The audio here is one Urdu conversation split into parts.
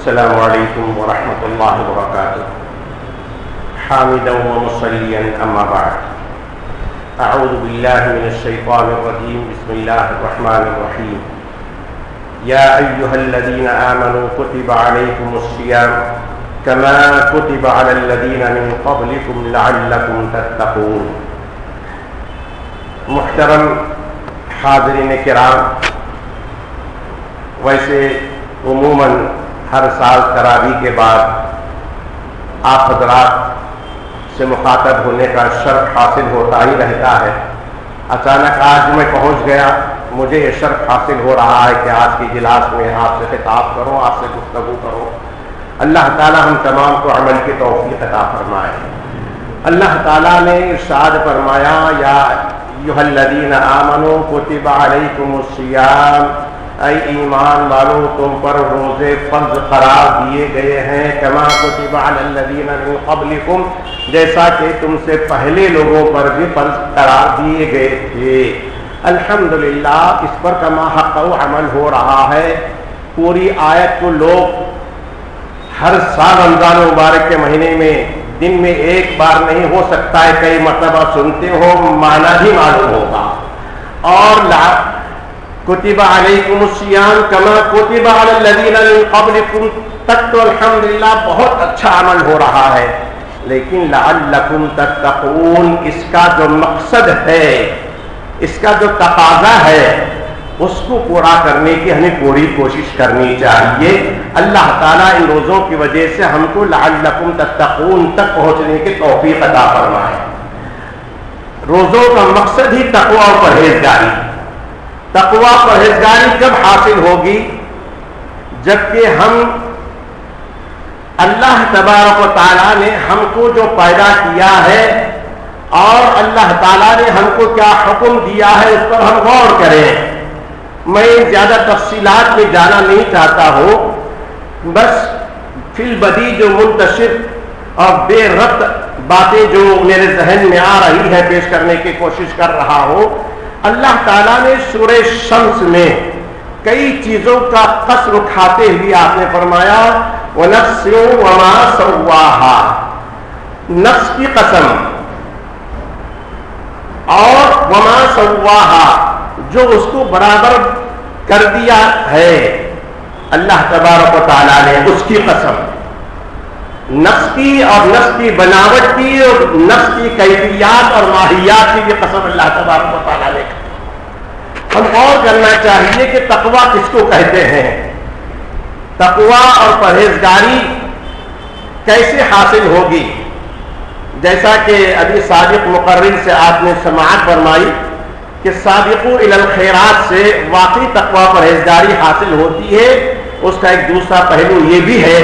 السلام علیکم ورحمۃ اللہ وبرکاتہ حامدا ومصلیا اما بعد اعوذ باللہ من الشیطان الرجیم بسم اللہ الرحمن الرحیم یا ایہا الذین آمنوا کتب علیکم الصیام کما کتب علی الذین من قبلکم لعلکم تتقون۔ محترم حاضرین کرام، ویسے عموماً ہر سال تراویح کے بعد آپ حضرات سے مخاطب ہونے کا شرف حاصل ہوتا ہی رہتا ہے۔ اچانک آج میں پہنچ گیا، مجھے یہ شرف حاصل ہو رہا ہے کہ آج کی اجلاس میں آپ سے خطاب کروں، آپ سے گفتگو کروں۔ اللہ تعالی ہم تمام کو عمل کی توفیق عطا فرمائے۔ اللہ تعالیٰ نے ارشاد فرمایا، یا ایھا الذین آمنوا کتب علیکم الصیام، اے ایمان والو تم پر روزے فرض قرار دیے گئے ہیں، کما کتب علی الذین من قبلکم، جیسا کہ تم سے پہلے لوگوں پر بھی فرض قرار دیے گئے تھے۔ الحمدللہ اس پر کما حق و عمل ہو رہا ہے۔ پوری آیت کو لوگ ہر سال رمضان مبارک کے مہینے میں دن میں ایک بار نہیں، ہو سکتا ہے کئی مرتبہ سنتے ہو، معنی بھی معلوم ہوگا۔ اور کتب علیکم الصیام کما کتب علی الذین من قبلکم تک تو الحمدللہ بہت اچھا عمل ہو رہا ہے، لیکن لعلکم تتقون، اس کا جو مقصد ہے، اس کا جو تقاضا ہے، اس کو پورا کرنے کی ہمیں پوری کوشش کرنی چاہیے۔ اللہ تعالیٰ ان روزوں کی وجہ سے ہم کو لعلکم تتقون تک پہنچنے کی توفیق عطا فرمائے۔ روزوں کا مقصد ہی تقوی اور پرہیزگاری۔ تقوی پرہیزگاری کب حاصل ہوگی؟ جبکہ ہم اللہ تبارک و تعالیٰ نے ہم کو جو پیدا کیا ہے اور اللہ تعالیٰ نے ہم کو کیا حکم دیا ہے اس پر ہم غور کریں۔ میں زیادہ تفصیلات میں جانا نہیں چاہتا ہوں، بس فی البدی جو منتشر اور بے ربط باتیں جو میرے ذہن میں آ رہی ہے پیش کرنے کی کوشش کر رہا ہوں۔ اللہ تعالیٰ نے سورہ شمس میں کئی چیزوں کا قسم کھاتے ہوئے آپ نے فرمایا وَنَفْسٍ وَمَا سَوَّاهَا، نفس کی قسم، اور وما سواہا، جو اس کو برابر کر دیا ہے، اللہ تبارک و تعالیٰ نے اس کی قسم، نفس کی اور نفس کی بناوٹ کی اور نفس کی کیفیات اور ماہیات کی بھی قسم اللہ تبارک و تعالیٰ نے کی۔ ہم غور کرنا چاہیے کہ تقویٰ کس کو کہتے ہیں، تقویٰ اور پرہیزگاری کیسے حاصل ہوگی۔ جیسا کہ ابھی سابق مقرر سے آپ نے سماعت فرمائی کہ سابقوا الی الخیرات سے واقعی تقویٰ پرہیزگاری حاصل ہوتی ہے۔ اس کا ایک دوسرا پہلو یہ بھی ہے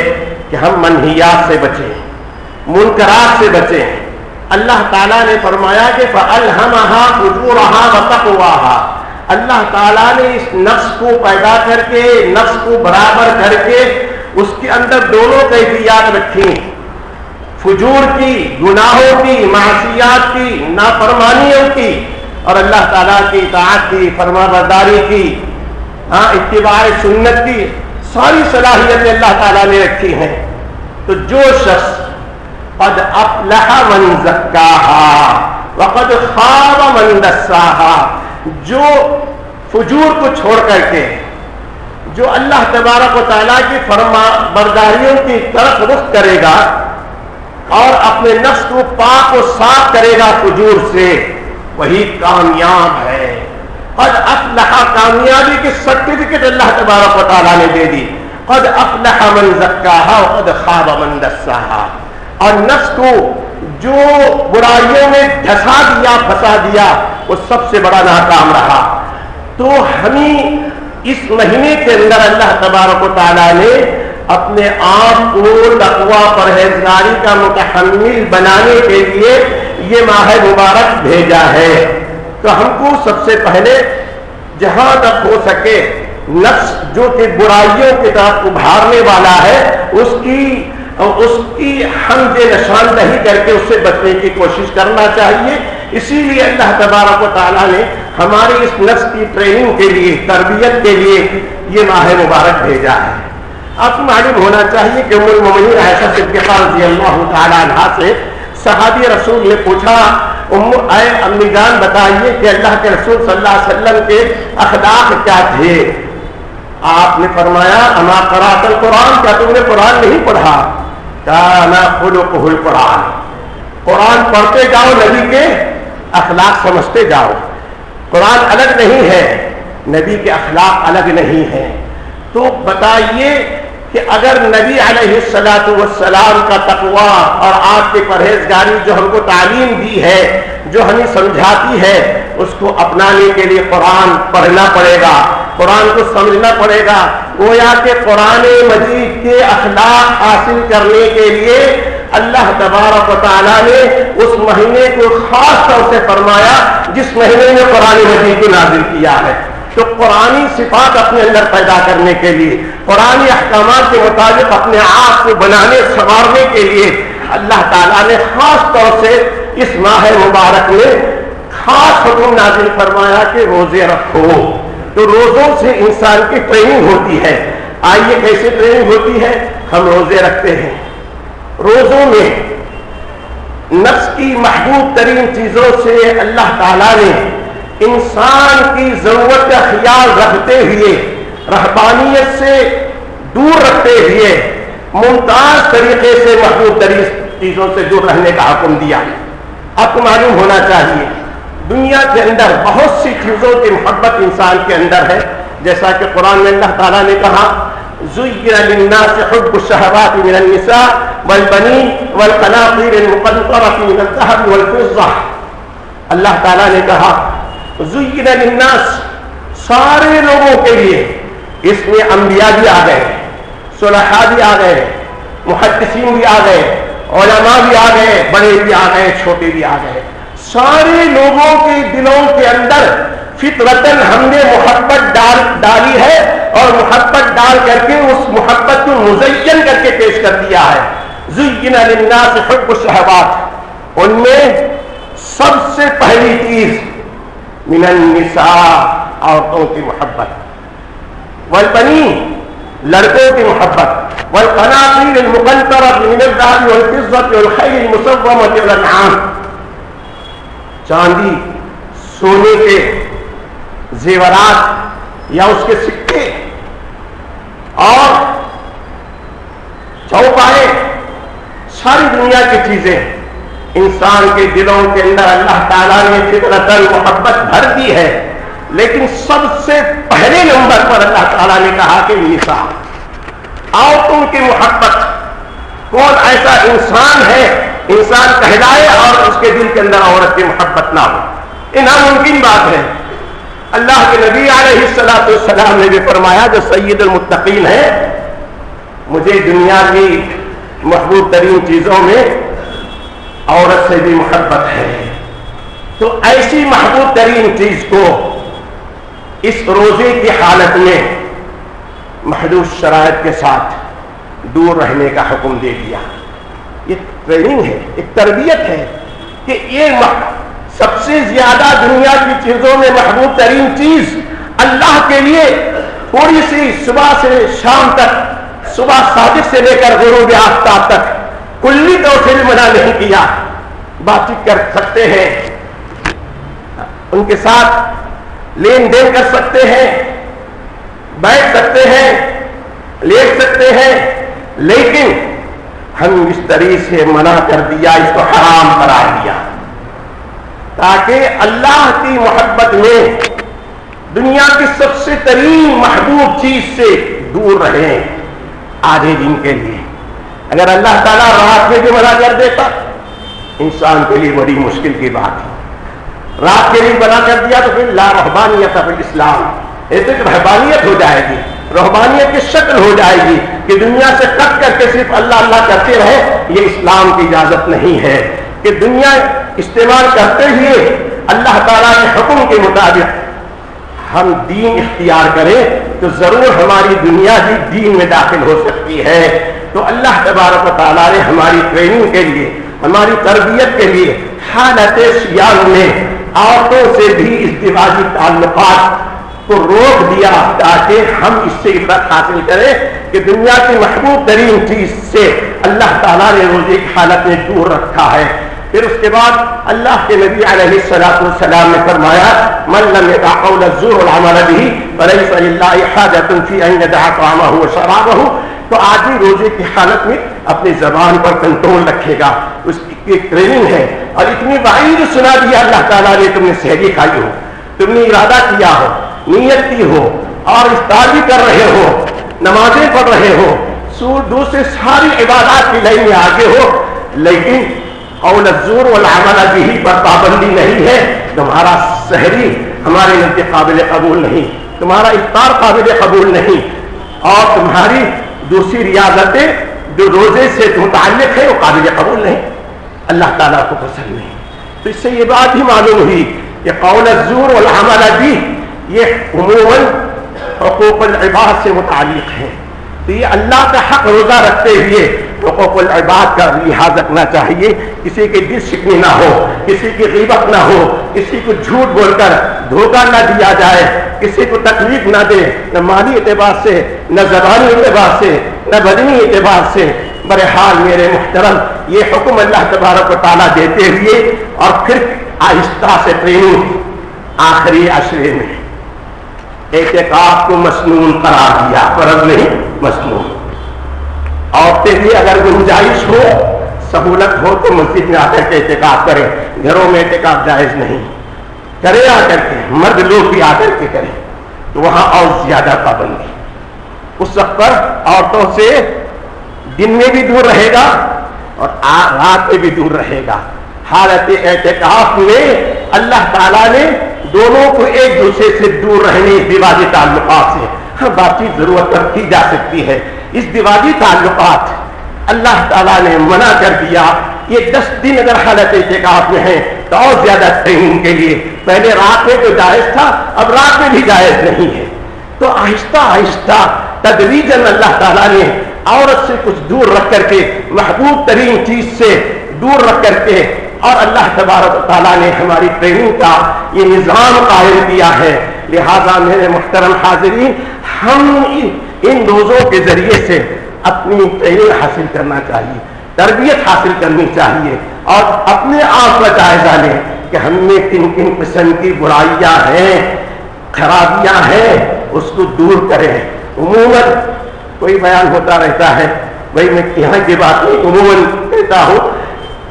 کہ ہم منہیات سے بچیں، منکرات سے بچیں۔ اللہ تعالیٰ نے فرمایا کہ فَأَلْهَمَهَا فُجُورَهَا وَتَقْوَاهَا، اللہ تعالیٰ نے اس نفس کو پیدا کر کے، نفس کو برابر کر کے اس کے اندر دونوں کیفیات رکھی، فجور کی، گناہوں کی، معصیات کی، نافرمانیوں کی، اور اللہ تعالیٰ کی اطاعت کی، فرما برداری کی، اتباع سنت کی، ساری صلاحیتیں اللہ تعالیٰ نے رکھی ہیں۔ تو جو شخص قد افلح من زکاہا وقد خاب من دساہا، جو فجور کو چھوڑ کر کے جو اللہ تبارک و تعالیٰ کی فرما برداریوں کی طرف رخ کرے گا اور اپنے نفس کو پاک و صاف کرے گا فجور سے، وہی کامیاب ہے۔ قد افلح، کامیابی کی سرٹیفکیٹ اللہ تبارک و تعالیٰ نے دے دی۔ قد افلح من زکاہا وقد خاب من دساہا، اور نفس کو جو برائیوں میں دھسا دیا، پھنسا دیا، وہ سب سے بڑا ناکام رہا۔ تو ہمیں اس مہینے کے اندر اللہ تبارک و تعالیٰ نے اپنے آپ کو تقویٰ پرہیزگاری کا متحمل بنانے کے لیے یہ ماہ مبارک بھیجا ہے۔ تو ہم کو سب سے پہلے جہاں تک ہو سکے نفس جو کہ برائیوں کی طرف ابھارنے والا ہے اس کی حمد نشاندہی کر کے اس سے بچنے کی کوشش کرنا چاہیے۔ اسی لیے اللہ تبارک و تعالیٰ نے ہماری اس نفس کی ٹریننگ کے لیے، تربیت کے لیے یہ ماہ مبارک بھیجا ہے۔ آپ کو معلوم ہونا چاہیے کہ ام المؤمنین عائشہ صدیقہ رضی اللہ تعالی عنہا سے صحابی رسول نے پوچھا اے امی جان بتائیے کہ اللہ کے رسول صلی اللہ علیہ وسلم کے اخلاق کیا تھے؟ آپ نے فرمایا اما قرأت القرآن، کیا تم نے قرآن نہیں پڑھا؟ کان خلقہ القرآن، قرآن پڑھتے جاؤ، نبی کے اخلاق سمجھتے جاؤ۔ قرآن الگ نہیں ہے، نبی کے اخلاق الگ نہیں ہیں۔ تو بتائیے کہ اگر نبی علیہ الصلوۃ والسلام کا تقوی اور آپ کی پرہیزگاری جو ہم کو تعلیم دی ہے، جو ہمیں سمجھاتی ہے، اس کو اپنانے کے لیے قرآن پڑھنا پڑے گا، قرآن کو سمجھنا پڑے گا۔ گویا کہ قرآن مجید کے اخلاق حاصل کرنے کے لیے اللہ تبارک و تعالیٰ نے اس مہینے کو خاص طور سے فرمایا جس مہینے میں قرآن مجید کو نازل کیا ہے۔ تو قرآنی صفات اپنے اندر پیدا کرنے کے لیے، قرآنی احکامات کے مطابق اپنے آپ کو بنانے سنوارنے کے لیے اللہ تعالیٰ نے خاص طور سے اس ماہ مبارک میں خاص حکم نازل فرمایا کہ روزے رکھو۔ تو روزوں سے انسان کی ٹریننگ ہوتی ہے۔ آئیے کیسے ٹریننگ ہوتی ہے؟ ہم روزے رکھتے ہیں، روزوں میں نفس کی محبوب ترین چیزوں سے اللہ تعالیٰ نے انسان کی ضرورت کا خیال رکھتے ہوئے، رہبانیت سے دور رکھتے ہوئے، ممتاز طریقے سے محبوب ترین چیزوں سے دور رہنے کا حکم دیا۔ آپ کو معلوم ہونا چاہیے دنیا کے اندر بہت سی چیزوں کی محبت انسان کے اندر ہے، جیسا کہ قرآن میں اللہ تعالیٰ نے کہا زُيِّنَ لِلنَّاسِ حُبُّ الشَّهَوَاتِ مِنَ النِّسَاءِ وَالْبَنِينَ وَالْقَنَاطِيرِ الْمُقَنطَرَةِ مِنَ الذَّهَبِ وَالْفِضَّةِ۔ اللہ تعالیٰ نے کہا زُيِّنَ لِلنَّاسِ، سارے لوگوں کے لیے، اس میں انبیاء بھی آ گئے، صلحاء بھی آ گئے، محدثین بھی آ گئے، علماء بھی آ گئے، بڑے بھی آ گئے، چھوٹے بھی آ گئے، سارے لوگوں کے دلوں کے اندر فطرتاً ہم نے محبت ڈالی ہے، اور محبت ڈال کر کے اس محبت کو مزین کر کے پیش کر دیا ہے۔ زُيِّنَ لِلنَّاسِ حُبُّ الشَّهَوَاتِ، ان میں سب سے پہلی چیز من النساء، عورتوں کی محبت، والبنین، لڑکوں کی محبت، والقناطیر المقنطرۃ من الذهب والفضة والخیل المسومۃ والانعام، چاندی سونے کے زیورات یا اس کے سکے اور چوپائے، ساری دنیا کی چیزیں انسان کے دلوں کے اندر اللہ تعالیٰ نے فطرتاً محبت بھر دی ہے، لیکن سب سے پہلے نمبر پر اللہ تعالیٰ نے کہا کہ نساء، عورتوں کی محبت۔ کون ایسا انسان ہے انسان کہلائے اور اس کے دل کے اندر عورت کی محبت نہ ہو؟ یہ ناممکن بات ہے۔ اللہ کے نبی علیہ الصلوۃ والسلام نے بھی فرمایا جو سید المتقین ہے، مجھے دنیا کی محبوب ترین چیزوں میں عورت سے بھی محبت ہے۔ تو ایسی محبوب ترین چیز کو اس روزے کی حالت میں محدود شرائط کے ساتھ دور رہنے کا حکم دے دیا۔ یہ ٹریننگ ہے، ایک تربیت ہے کہ یہ سب سے زیادہ دنیا کی چیزوں میں محبوب ترین چیز اللہ کے لیے تھوڑی سی صبح سے شام تک، صبح صادق سے لے کر غروب آفتاب تک کلی طور سے بھی منع نہیں کیا۔ بات چیت کر سکتے ہیں، ان کے ساتھ لین دین کر سکتے ہیں، بیٹھ سکتے ہیں، لیٹ سکتے ہیں، لیکن ہم اس طریقے سے منع کر دیا، اس کو حرام قرار دیا تاکہ اللہ کی محبت میں دنیا کی سب سے ترین محبوب چیز سے دور رہیں آدھے دن کے لیے۔ اگر اللہ تعالیٰ رات میں بھی منع کر دیتا انسان کے لیے بڑی مشکل کی بات ہے۔ رات کے لیے منع کر دیا تو پھر لا رہبانیت فی الاسلام، ایسے کہ رہبانیت ہو جائے گی، رہبانیت کی شکل ہو جائے گی کہ دنیا سے کٹ کر کے صرف اللہ اللہ کرتے رہے۔ یہ اسلام کی اجازت نہیں ہے کہ دنیا استعمال کرتے ہوئے اللہ تعالیٰ کے حکم کے مطابق ہم دین اختیار کریں تو ضرور ہماری دنیا ہی دین میں داخل ہو سکتی ہے۔ تو اللہ تبارک و تعالیٰ نے ہماری ٹریننگ کے لیے، ہماری تربیت کے لیے حالت سیام میں عورتوں سے بھی ازدواجی تعلقات کو روک دیا تاکہ ہم اس سے عبرت حاصل کریں کہ دنیا کی محبوب ترین چیز سے اللہ تعالیٰ نے روزے کی حالت میں دور رکھا ہے۔ پھر اس کے بعد اللہ کے نبی علیہ السلام نے فرمایا من لم يدع قول الزور والعمل به فليس لله حاجة في ان يدع طعامه وشرابه۔ تو آدمی روزے کی حالت میں اپنی زبان پر کنٹرول رکھے گا، اس کی ٹریننگ ہے۔ اور اتنی وعید سنا دیا اللہ تعالیٰ نے، تم نے سحری کھائی ہو، تم نے ارادہ کیا ہو، نیت کی ہو اور افطار بھی کر رہے ہو، نمازیں پڑھ رہے ہو، دوسرے ساری عبادات کی لائن میں آگے ہو، لیکن قول الزور والعمل به پر پابندی نہیں ہے، تمہارا سحری ہمارے نزدیک قابل قبول نہیں، تمہارا افطار قابل قبول نہیں، اور تمہاری دوسری ریاضتیں جو روزے سے متعلق ہے وہ قابل قبول نہیں، اللہ تعالیٰ کو پسند نہیں۔ تو اس سے یہ بات ہی معلوم ہوئی کہ قول الزور والعمل به یہ عموماً حقوق العباد سے متعلق ہے۔ تو یہ اللہ کا حق روزہ رکھتے ہوئے حقوق العباد کا لحاظ رکھنا چاہیے، کسی کی دل شکنی نہ ہو، کسی کی غیبت نہ ہو، کسی کو جھوٹ بول کر دھوکہ نہ دیا جائے، کسی کو تکلیف نہ دے، نہ مالی اعتبار سے، نہ زبانی اعتبار سے، نہ بدنی اعتبار سے۔ بہرحال میرے محترم، یہ حکم اللہ تبارک و تعالیٰ دیتے ہوئے اور پھر آہستہ سے ٹریننگ آخری عشرے میں اعتکاف کو مسنون قرار دیا، فرض نہیں مسنون۔ عورتیں بھی اگر گنجائش ہو، سہولت ہو تو مسجد میں آ کر کے اعتکاف کریں، گھروں میں اعتکاف جائز نہیں، کرے آ کر کے، مرد لوگ بھی آ کر کے کریں، تو وہاں اور زیادہ پابندی۔ اس وقت پر عورتوں سے دن میں بھی دور رہے گا اور رات میں بھی دور رہے گا۔ حالت اعتکاف میں اللہ تعالیٰ نے دونوں کو ایک دوسرے سے دور رہنے دیواجی تعلقات سے، ہر بات چیت ضرورت پر کی جا سکتی ہے، اس دیواجی تعلقات اللہ تعالیٰ نے منع کر دیا۔ یہ 10 دن اگر حالت اعتکاف میں ہیں تو اور زیادہ ٹریننگ کے لیے، پہلے رات میں تو جائز تھا، اب رات میں بھی جائز نہیں ہے۔ تو آہستہ آہستہ تدریجاً اللہ تعالیٰ نے عورت سے کچھ دور رکھ کر کے، محبوب ترین چیز سے دور رکھ کر کے، اور اللہ تبارک و تعالیٰ نے ہماری ٹریننگ کا یہ نظام قائم کیا ہے۔ لہذا میرے محترم حاضرین، ہم ان روزوں کے ذریعے سے اپنی ٹریننگ حاصل کرنا چاہیے، تربیت حاصل کرنی چاہیے، اور اپنے آپ کا جائزہ لیں کہ ہم میں کن کن قسم کی برائیاں ہیں، خرابیاں ہیں، اس کو دور کریں۔ عموماً کوئی بیان ہوتا رہتا ہے، بھائی میں یہاں کی بات نہیں، عموماً کہتا ہوں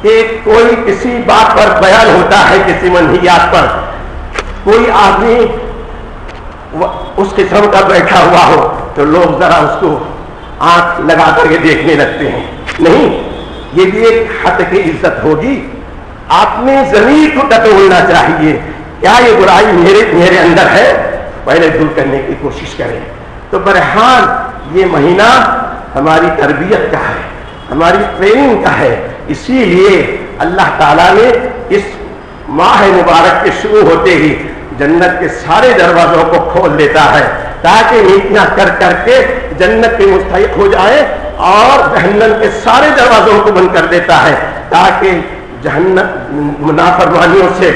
کہ کوئی کسی بات پر بیان ہوتا ہے، کسی منہیات پر، کوئی آدمی اس قسم کا بیٹھا ہوا ہو تو لوگ ذرا اس کو آنکھ لگا کر کے دیکھنے لگتے ہیں۔ نہیں، یہ بھی ایک حد کی عزت ہوگی، آپ نے ضمیر کو ٹٹولنا چاہیے، کیا یہ برائی میرے اندر ہے، پہلے دور کرنے کی کوشش کریں۔ تو بہرحال یہ مہینہ ہماری تربیت کا ہے، ہماری ٹریننگ کا ہے، اسی لیے اللہ تعالیٰ نے اس ماہ مبارک کے شروع ہوتے ہی جنت کے سارے دروازوں کو کھول دیتا ہے تاکہ نیکیاں کر کر کے جنت کے مستحق ہو جائے، اور جہنم کے سارے دروازوں کو بند کر دیتا ہے تاکہ جہنم نافرمانیوں سے،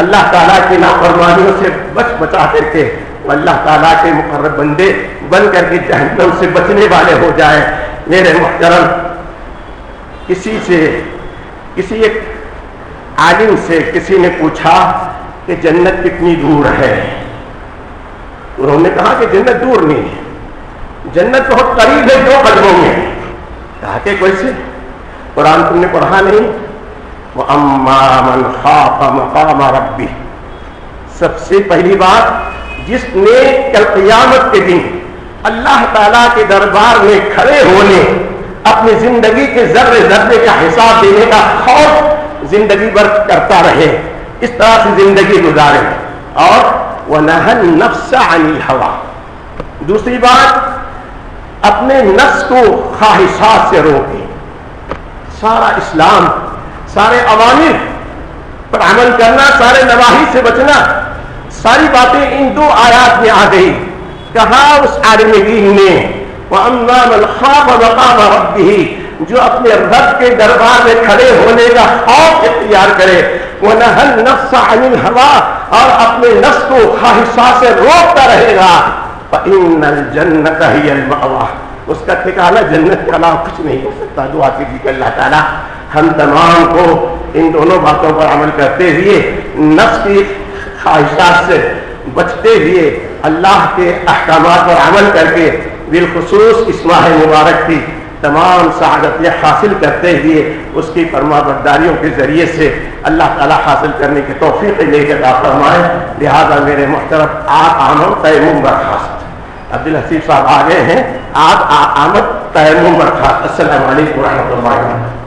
اللہ تعالیٰ کی نافرمانیوں سے بچا کر کے اللہ تعالیٰ کے مقرب بندے بن کر کے جہنم سے بچنے والے ہو جائیں۔ میرے محترم، کسی ایک عالم سے کسی نے پوچھا کہ جنت کتنی دور ہے؟ انہوں نے کہا کہ جنت دور نہیں ہے، جنت بہت قریب ہے، 2 قدموں میں۔ کہا کہ کیسے؟ قرآن تم نے پڑھا نہیں؟ وَأَمَّا مَنْ خَافَ مَقَامَ رَبِّهِ، سب سے پہلی بات، جس نے کل قیامت کے دن اللہ تعالیٰ کے دربار میں کھڑے ہونے، اپنی زندگی کے ذرے ذرے کا حساب دینے کا خوف زندگی بھر کرتا رہے، اس طرح سے زندگی گزارے، اور وَنَهَى النَّفْسَ عَنِ الْهَوَىٰ، دوسری بات اپنے نفس کو خواہشات سے روکے۔ سارا اسلام، سارے اوامر پر عمل کرنا، سارے نواہی سے بچنا، ساری باتیں ان 2 آیات میں آ گئی۔ کہا اس عالم دین نے وَأَمَّا مَنْ خَافَ مَقَامَ رَبِّهِ، جو اپنے رب کے دربار میں کھڑے ہونے کا خوف اختیار کرے، وَنَهَى النَّفْسَ عَنِ الْهَوَىٰ، اور اپنے نفس کو خواہشات سے روکتا رہے گا فإن الجنۃ ہی المأویٰ، اس کا ٹھکانہ جنت کے علاوہ کچھ نہیں ہو سکتا۔ دعا کیجیے کہ اللہ تعالیٰ ہم تمام کو ان دونوں باتوں پر عمل کرتے ہوئے، نفس کی خواہشات سے بچتے ہوئے، اللہ کے احکامات پر عمل کر کے بالخصوص اس ماہ مبارک کی تمام سعادتیں حاصل کرتے ہوئے اس کی فرما برداریوں کے ذریعے سے اللہ تعالیٰ حاصل کرنے کی توفیق لے کر عطا فرمائے۔ لہذا میرے محترم آمد تیمم برخاست، عبدالحسیب صاحب آ گئے ہیں، آمد تیمم برخاست۔ السلام علیکم ورحمۃ اللہ وبرکاتہ۔